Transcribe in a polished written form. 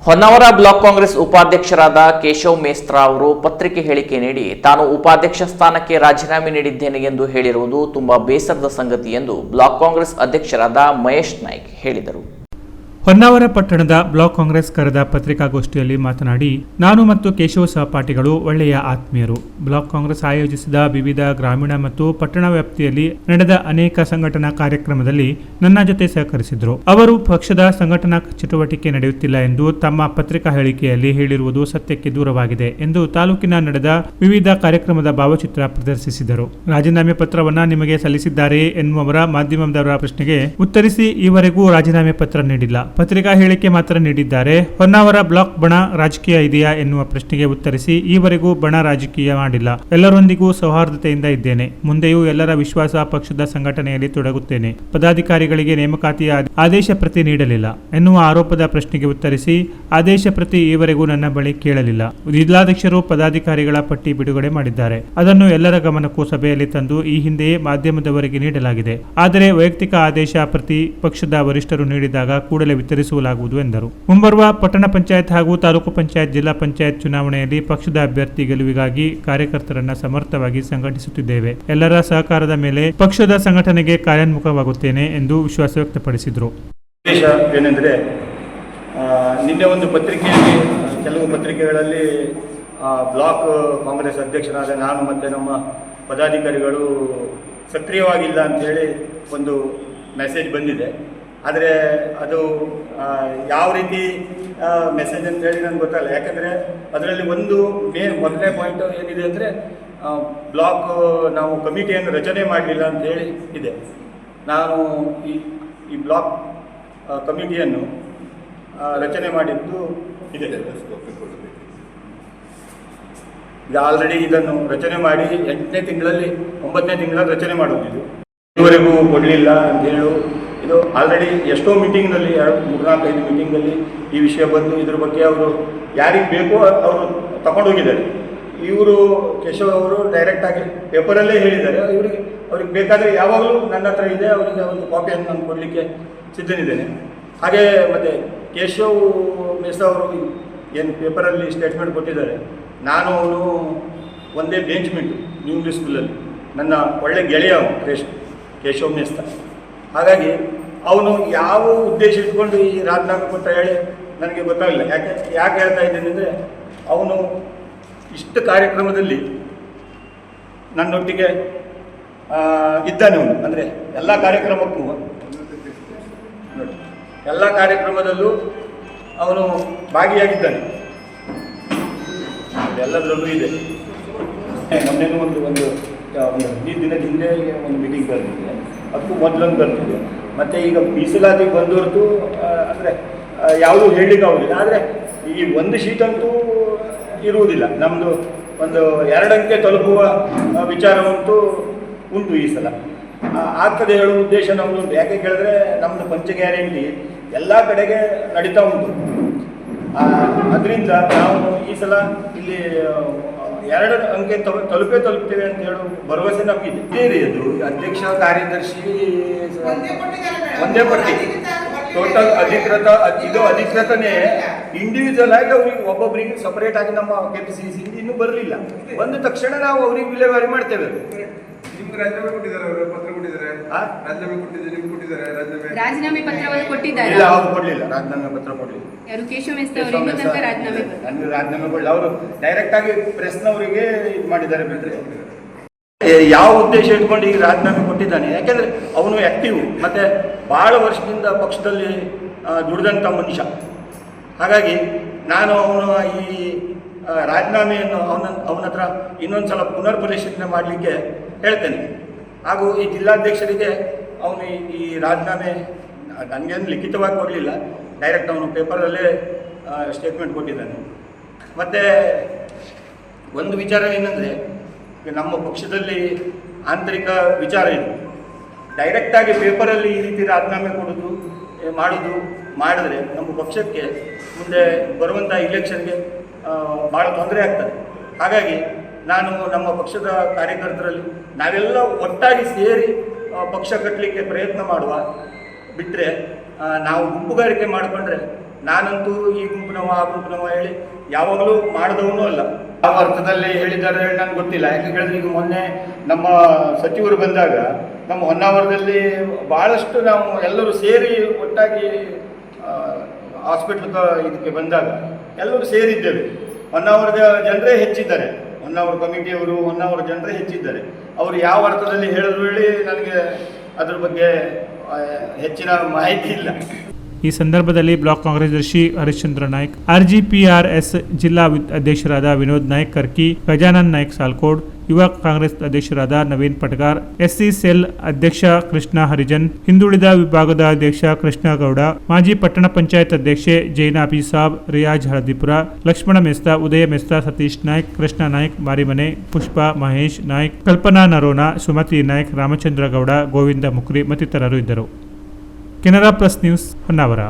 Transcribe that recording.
Honnavar block Congress ಉಪಾಧ್ಯಕ್ಷರಾದ ಕೇಶವ್ ಮೇಸ್ತ್ರಾ ಅವರು ಪತ್ರಿಕೆ ಹೇಳಿಕೆ ನೀಡಿ ತಾನು ಉಪಾಧ್ಯಕ್ಷ ಸ್ಥಾನಕ್ಕೆ ರಾಜೀನಾಮೆ ನೀಡಿದ್ದೇನೆ ಎಂದು ಹೇಳಿರುವುದು ತುಂಬಾ ಬೇಸರದ ಸಂಗತಿ ಎಂದು ಬ್ಲಾಕ್ ಕಾಂಗ್ರೆಸ್ ಅಧ್ಯಕ್ಷರಾದ ಮಹೇಶ್ ನಾಯ್ಕ್ ಹೇಳಿದರು. ಹೊನ್ನಾವರ ಪಟ್ಟಣದ ಬ್ಲಾಕ್ ಕಾಂಗ್ರೆಸ್ ಕರೆದ ಪತ್ರಿಕಾಗೋಷ್ಠಿಯಲ್ಲಿ ಮಾತನಾಡಿ, ನಾನು ಮತ್ತು ಕೇಶವ ಸಹಪಾಠಿಗಳು ಒಳ್ಳೆಯ ಆತ್ಮೀಯರು. ಬ್ಲಾಕ್ ಕಾಂಗ್ರೆಸ್ ಆಯೋಜಿಸಿದ ವಿವಿಧ ಗ್ರಾಮೀಣ ಮತ್ತು ಪಟ್ಟಣ ವ್ಯಾಪ್ತಿಯಲ್ಲಿ ನಡೆದ ಅನೇಕ ಸಂಘಟನಾ ಕಾರ್ಯಕ್ರಮದಲ್ಲಿ ನನ್ನ ಜೊತೆ ಸಹಕರಿಸಿದ್ರು. ಅವರು ಪಕ್ಷದ ಸಂಘಟನಾ ಚಟುವಟಿಕೆ ನಡೆಯುತ್ತಿಲ್ಲ ಎಂದು ತಮ್ಮ ಪತ್ರಿಕಾ ಹೇಳಿಕೆಯಲ್ಲಿ ಹೇಳಿರುವುದು ಸತ್ಯಕ್ಕೆ ದೂರವಾಗಿದೆ ಎಂದು ತಾಲೂಕಿನ ನಡೆದ ವಿವಿಧ ಕಾರ್ಯಕ್ರಮದ ಭಾವಚಿತ್ರ ಪ್ರದರ್ಶಿಸಿದರು. ರಾಜೀನಾಮೆ ಪತ್ರವನ್ನ ನಿಮಗೆ ಸಲ್ಲಿಸಿದ್ದಾರೆ ಎನ್ನುವವರ ಮಾಧ್ಯಮದವರ ಪ್ರಶ್ನೆಗೆ ಉತ್ತರಿಸಿ, ಈವರೆಗೂ ರಾಜೀನಾಮೆ ಪತ್ರ ನೀಡಿಲ್ಲ, ಪತ್ರಿಕಾ ಹೇಳಿಕೆ ಮಾತ್ರ ನೀಡಿದ್ದಾರೆ. ಹೊನ್ನಾವರ ಬ್ಲಾಕ್ ಬಣ ರಾಜಕೀಯ ಇದೆಯಾ ಎನ್ನುವ ಪ್ರಶ್ನೆಗೆ ಉತ್ತರಿಸಿ, ಈವರೆಗೂ ಬಣ ರಾಜಕೀಯ ಮಾಡಿಲ್ಲ, ಎಲ್ಲರೊಂದಿಗೂ ಸೌಹಾರ್ದತೆಯಿಂದ ಇದ್ದೇನೆ, ಮುಂದೆಯೂ ಎಲ್ಲರ ವಿಶ್ವಾಸ ಪಕ್ಷದ ಸಂಘಟನೆಯಲ್ಲಿ ತೊಡಗುತ್ತೇನೆ, ಪದಾಧಿಕಾರಿಗಳಿಗೆ ನೇಮಕಾತಿಯ ಆದೇಶ ಪ್ರತಿ ನೀಡಲಿಲ್ಲ ಎನ್ನುವ ಆರೋಪದ ಪ್ರಶ್ನೆಗೆ ಉತ್ತರಿಸಿ, ಆದೇಶ ಪ್ರತಿ ಈವರೆಗೂ ನನ್ನ ಬಳಿ ಕೇಳಲಿಲ್ಲ, ಜಿಲ್ಲಾಧ್ಯಕ್ಷರು ಪದಾಧಿಕಾರಿಗಳ ಪಟ್ಟಿ ಬಿಡುಗಡೆ ಮಾಡಿದ್ದಾರೆ, ಅದನ್ನು ಎಲ್ಲರ ಗಮನಕ್ಕೂ ಸಭೆಯಲ್ಲಿ ತಂದು ಈ ಹಿಂದೆಯೇ ಮಾಧ್ಯಮದವರಿಗೆ ನೀಡಲಾಗಿದೆ, ಆದರೆ ವೈಯಕ್ತಿಕ ಆದೇಶ ಪ್ರತಿ ಪಕ್ಷದ ವರಿಷ್ಠರು ನೀಡಿದಾಗ ಕೂಡಲೇ ವಿತರಿಸಲಾಗುವುದು ಎಂದರು. ಮುಂಬರುವ ಪಟ್ಟಣ ಪಂಚಾಯತ್ ಹಾಗೂ ತಾಲೂಕು ಪಂಚಾಯತ್, ಜಿಲ್ಲಾ ಪಂಚಾಯತ್ ಚುನಾವಣೆಯಲ್ಲಿ ಪಕ್ಷದ ಅಭ್ಯರ್ಥಿ ಗೆಲುವಿಗಾಗಿ ಕಾರ್ಯಕರ್ತರನ್ನ ಸಮರ್ಥವಾಗಿ ಸಂಘಟಿಸುತ್ತಿದ್ದೇವೆ. ಎಲ್ಲರ ಸಹಕಾರದ ಮೇಲೆ ಪಕ್ಷದ ಸಂಘಟನೆಗೆ ಕಾರ್ಯೋನ್ಮುಖವಾಗುತ್ತೇನೆ ಎಂದು ವಿಶ್ವಾಸ ವ್ಯಕ್ತಪಡಿಸಿದರು. ಏನೆಂದರೆ, ನಿನ್ನೆ ಒಂದು ಪತ್ರಿಕೆಯಲ್ಲಿ, ಕೆಲವು ಪತ್ರಿಕೆಗಳಲ್ಲಿ ಬ್ಲಾಕ್ ಕಾಂಗ್ರೆಸ್ ಅಧ್ಯಕ್ಷರಾದ ನಾನು ಮತ್ತು ನಮ್ಮ ಪದಾಧಿಕಾರಿಗಳು ಸಕ್ರಿಯವಾಗಿಲ್ಲ ಅಂಥೇಳಿ ಒಂದು ಮೆಸೇಜ್ ಬಂದಿದೆ. ಆದರೆ ಅದು ಯಾವ ರೀತಿ ಮೆಸೇಜ್ ಅಂತೇಳಿ ನನಗೆ ಗೊತ್ತಾಗಲ್ಲ. ಯಾಕಂದರೆ ಅದರಲ್ಲಿ ಒಂದು ಮೊದಲನೇ ಪಾಯಿಂಟ್ ಏನಿದೆ ಅಂದರೆ, ಬ್ಲಾಕ್ ನಾವು ಕಮಿಟಿಯನ್ನು ರಚನೆ ಮಾಡಲಿಲ್ಲ ಅಂಥೇಳಿ ಇದೆ. ನಾನು ಈ ಬ್ಲಾಕ್ ಕಮಿಟಿಯನ್ನು ರಚನೆ ಮಾಡಿದ್ದು ಇದೆ. ಈಗ ಆಲ್ರೆಡಿ ಇದನ್ನು ರಚನೆ ಮಾಡಿ 8ನೇ ತಿಂಗಳಲ್ಲಿ 9ನೇ ತಿಂಗಳಲ್ಲಿ ರಚನೆ ಮಾಡೋದಿದ್ದು, ಇದುವರೆಗೂ ಕೊಡಲಿಲ್ಲ ಅಂತ ಹೇಳು. ಇದು ಆಲ್ರೆಡಿ ಎಷ್ಟೋ ಮೀಟಿಂಗ್ನಲ್ಲಿ 3-4-5 ಮೀಟಿಂಗಲ್ಲಿ ಈ ವಿಷಯ ಬಂದು ಇದ್ರ ಬಗ್ಗೆ ಅವರು ಯಾರಿಗೆ ಬೇಕೋ ಅವರು ತಗೊಂಡೋಗಿದ್ದಾರೆ. ಇವರು ಕೇಶವ್ ಅವರು ಡೈರೆಕ್ಟಾಗಿ ಪೇಪರಲ್ಲೇ ಹೇಳಿದ್ದಾರೆ. ಅವ್ರಿಗೆ ಬೇಕಾದರೆ ಯಾವಾಗಲೂ ನನ್ನ ಹತ್ರ ಇದೆ, ಅವರಿಗೆ ಒಂದು ಕಾಪಿಯನ್ನು ನಾನು ಕೊಡಲಿಕ್ಕೆ ಸಿದ್ಧನಿದ್ದೇನೆ. ಹಾಗೆ ಮತ್ತು ಕೇಶವ್ ಮೇಸ್ತ್ರಾ ಅವರು ಏನು ಪೇಪರಲ್ಲಿ ಸ್ಟೇಟ್ಮೆಂಟ್ ಕೊಟ್ಟಿದ್ದಾರೆ, ನಾನು ಅವನು ಒಂದೇ ಬೆಂಚ್ ಮೆಂಟು ನ್ಯೂ ಇಂಗ್ಲೀಷ್ ಸ್ಕೂಲಲ್ಲಿ, ನನ್ನ ಒಳ್ಳೆ ಗೆಳೆಯ ಕೇಶವ್ ಮೇಸ್ತ್ರಾ. ಹಾಗಾಗಿ ಅವನು ಯಾವ ಉದ್ದೇಶ ಇಟ್ಕೊಂಡು ಈ ರಾಜೀನಾಮೆ ಕೊಟ್ಟ ಹೇಳಿ ನನಗೆ ಗೊತ್ತಾಗಲಿಲ್ಲ. ಯಾಕೆ ಹೇಳ್ತಾ ಇದ್ದೇನೆ ಅಂದರೆ, ಅವನು ಇಷ್ಟು ಕಾರ್ಯಕ್ರಮದಲ್ಲಿ ನನ್ನೊಟ್ಟಿಗೆ ಇದ್ದಾನೆ. ಅವನು ಅಂದರೆ ಎಲ್ಲ ಕಾರ್ಯಕ್ರಮದಲ್ಲೂ ಅವನು ಭಾಗಿಯಾಗಿದ್ದಾನೆ, ಎಲ್ಲದರಲ್ಲೂ ಇದೆ. ಮೊನ್ನೆನೂ ಒಂದು 15 ದಿನದ ಹಿಂದೆ ಒಂದು ಮೀಟಿಂಗ್ ಕರೆದಿದೆ, ಅದಕ್ಕೂ ಮೊದಲೊಂದು ಬರ್ತಿದೆ. ಮತ್ತು ಈಗ ಮೀಸಲಾತಿ ಬಂದವರದ್ದು ಅಂದರೆ ಯಾವುದೂ ಹೇಳಲಿಕ್ಕೆ ಆಗೋದಿಲ್ಲ. ಆದರೆ ಈ ಒಂದು ಶೀಟಂತೂ ಇರುವುದಿಲ್ಲ. ನಮ್ಮದು ಒಂದು 2 ಅಂಕೆ ತಲುಪುವ ವಿಚಾರವಂತೂ ಉಂಟು ಈ ಸಲ. ಆಗ್ತದೆ ಹೇಳುವ ಉದ್ದೇಶ ನಮ್ಮದು. ಯಾಕೆ ಕೇಳಿದ್ರೆ, ನಮ್ಮದು ಪಂಚ ಗ್ಯಾರಂಟಿ ಎಲ್ಲ ಕಡೆಗೆ ನಡೀತಾ ಉಂಟು. ಅದರಿಂದ ನಾವು ಈ ಸಲ ಇಲ್ಲಿ 2 ಅಂಕೆ ತಲುಪ್ತೇವೆ ಅಂತ ಹೇಳೋ ಭರವಸೆ ನಮಗಿದೆ. ಬೇರೆ ಅದು ಅಧ್ಯಕ್ಷ ಕಾರ್ಯದರ್ಶಿ ಒಂದೇ ಪಟ್ಟಿ, ಟೋಟಲ್ ಅಧಿಕೃತ, ಇದು ಅಧಿಕೃತನೇ. ಇಂಡಿವಿಜುವಲ್ ಆಗಿ ಅವ್ರಿಗೆ ಒಬ್ಬೊಬ್ಬರಿಗೆ ಸಪರೇಟ್ ಆಗಿ ನಮ್ಮ KPCC ಇನ್ನೂ ಬರಲಿಲ್ಲ. ಬಂದ ತಕ್ಷಣ ನಾವು ಅವ್ರಿಗೆ ವಿಲೇವಾರಿ ಮಾಡ್ತೇವೆ. ರಾಜೀನಾಮೆ ಕೊಟ್ಟಿದ್ದಾರೆ, ಅವರು ಪತ್ರ ಕೊಟ್ಟಿದ್ದಾರೆ, ರಾಜೀನಾಮೆ ಕೊಟ್ಟಿದ್ದಾರೆ, ನಿಮ್ಗೆ ಕೊಟ್ಟಿದ್ದಾರೆ ರಾಜೀನಾಮೆ ಪತ್ರವನ್ನು ಕೊಟ್ಟಿದ್ದಾರೆ? ಇಲ್ಲ, ಅವ್ರು ಕೊಡಲಿಲ್ಲ, ರಾಜೀನಾಮೆ ಪತ್ರ ಕೊಡಲಿಲ್ಲ. ಯಾರು? ಕೇಶವ್ ಮೇಸ್ತ್ರಾ ಅವರು ಇನ್ನೂ ತನಕ ರಾಜೀನಾಮೆ ಕೊಡಲಿಲ್ಲ. ಅವರು ಡೈರೆಕ್ಟ್ ಆಗಿ ಪ್ರೆಸ್ನವರಿಗೆ ಇದು ಮಾಡಿದ್ದಾರೆ. ಬಿಟ್ಟರೆ ಯಾವ ಉದ್ದೇಶ ಇಟ್ಕೊಂಡು ಈಗ ರಾಜೀನಾಮೆ ಕೊಟ್ಟಿದ್ದಾನೆ? ಯಾಕೆಂದರೆ ಅವನು ಆ್ಯಕ್ಟಿವ್ ಮತ್ತು ಭಾಳ ವರ್ಷದಿಂದ ಪಕ್ಷದಲ್ಲಿ ದುಡಿದಂಥ ಮನುಷ್ಯ. ಹಾಗಾಗಿ ನಾನು ಅವನು ಈ ರಾಜೀನಾಮೆಯನ್ನು ಅವನ ಹತ್ರ ಇನ್ನೊಂದು ಸಲ ಪುನರ್ ಪರಿಶೀಲನೆ ಮಾಡಲಿಕ್ಕೆ ಹೇಳ್ತೇನೆ. ಹಾಗೂ ಈ ಜಿಲ್ಲಾಧ್ಯಕ್ಷರಿಗೆ ಅವನು ಈ ರಾಜೀನಾಮೆ ನನಗೇನು ಲಿಖಿತವಾಗಿ ಕೊಡಲಿಲ್ಲ, ಡೈರೆಕ್ಟ್ ಅವನು ಪೇಪರಲ್ಲೇ ಸ್ಟೇಟ್ಮೆಂಟ್ ಕೊಟ್ಟಿದ್ದಾನೆ. ಮತ್ತು ಒಂದು ವಿಚಾರ ಏನಂದರೆ, ನಮ್ಮ ಪಕ್ಷದಲ್ಲಿ ಆಂತರಿಕ ವಿಚಾರ ಇದೆ. ಡೈರೆಕ್ಟಾಗಿ ಪೇಪರಲ್ಲಿ ಈ ರೀತಿ ರಾಜೀನಾಮೆ ಮಾಡಿದ್ರೆ ನಮ್ಮ ಪಕ್ಷಕ್ಕೆ ಮುಂದೆ ಬರುವಂಥ ಇಲೆಕ್ಷನ್ಗೆ ಭಾಳ ತೊಂದರೆ ಆಗ್ತದೆ. ಹಾಗಾಗಿ ನಾನು ನಮ್ಮ ಪಕ್ಷದ ಕಾರ್ಯಕರ್ತರಲ್ಲಿ ನಾವೆಲ್ಲ ಒಟ್ಟಾಗಿ ಸೇರಿ ಪಕ್ಷ ಕಟ್ಟಲಿಕ್ಕೆ ಪ್ರಯತ್ನ ಮಾಡುವ. ಬಿಟ್ಟರೆ ನಾವು ಗುಂಪುಗಾರಿಕೆ ಮಾಡಿಕೊಂಡ್ರೆ ನಾನಂತೂ ಈ ಗುಂಪಿನವ ಆ ಗುಂಪಿನವ ಹೇಳಿ ಯಾವಾಗಲೂ ಮಾಡಿದವನು ಅಲ್ಲ. ಯಾವ ಅರ್ಥದಲ್ಲಿ ಹೇಳಿದ್ದಾರೆ ಹೇಳಿ ನನಗೆ ಗೊತ್ತಿಲ್ಲ. ಯಾಕೆ ಹೇಳಿದ್ರೆ ಈಗ ಮೊನ್ನೆ ನಮ್ಮ ಸಚಿವರು ಬಂದಾಗ ನಮ್ಮ ಹೊನ್ನಾವರದಲ್ಲಿ ಭಾಳಷ್ಟು ನಾವು ಎಲ್ಲರೂ ಸೇರಿ ಒಟ್ಟಾಗಿ ಹಾಸ್ಪಿಟ್ಲ್ ಇದಕ್ಕೆ ಬಂದಾಗ ಎಲ್ಲರೂ ಸೇರಿದ್ದೇವೆ. ಹೊನ್ನಾವರದ ಜನರೇ ಹೆಚ್ಚಿದ್ದಾರೆ, ಹೊನ್ನಾವರ ಕಮಿಟಿಯವರು, ಹೊನ್ನಾವರ ಜನರೇ ಹೆಚ್ಚಿದ್ದಾರೆ. ಅವರು ಯಾವ ಅರ್ಥದಲ್ಲಿ ಹೇಳಿದ್ರು ಹೇಳಿ ನನಗೆ ಅದ್ರ ಬಗ್ಗೆ ಹೆಚ್ಚಿನ ಮಾಹಿತಿ ಇಲ್ಲ. ಈ ಸಂದರ್ಭದಲ್ಲಿ ಬ್ಲಾಕ್ ಕಾಂಗ್ರೆಸ್ ದರ್ಶಿ ಹರಿಶ್ಚಂದ್ರ ನಾಯ್ಕ್, RGPRS ಜಿಲ್ಲಾ ಅಧ್ಯಕ್ಷರಾದ ವಿನೋದ್ ನಾಯ್ಕ್ ಕರ್ಕಿ, ಗಜಾನನ್ ನಾಯ್ಕ್ ಸಾಲ್ಕೋಡ್, ಯುವ ಕಾಂಗ್ರೆಸ್ ಅಧ್ಯಕ್ಷರಾದ ನವೀನ್ ಪಟ್ಗಾರ್, SC ಸೆಲ್ ಅಧ್ಯಕ್ಷ ಕೃಷ್ಣ ಹರಿಜನ್, ಹಿಂದುಳಿದ ವಿಭಾಗದ ಅಧ್ಯಕ್ಷ ಕೃಷ್ಣ ಗೌಡ, ಮಾಜಿ ಪಟ್ಟಣ ಪಂಚಾಯತ್ ಅಧ್ಯಕ್ಷೆ ಜೈನಾ ಅಬಿಸಾಬ್, ರಿಯಾಜ್ ಹಳದಿಪುರ, ಲಕ್ಷ್ಮಣ ಮೆಸ್ತಾ, ಉದಯ ಮೆಸ್ತಾ, ಸತೀಶ್ ನಾಯ್ಕ್, ಕೃಷ್ಣ ನಾಯ್ಕ್ ಮಾರಿಮನೆ, ಪುಷ್ಪ ಮಹೇಶ್ ನಾಯ್ಕ್, ಕಲ್ಪನಾ ನರೋನಾ, ಸುಮತಿ ನಾಯ್ಕ್, ರಾಮಚಂದ್ರ ಗೌಡ, ಗೋವಿಂದ ಮುಕ್ರಿ ಮತ್ತಿತರರು ಇದ್ದರು. Canara plus news Honnavar.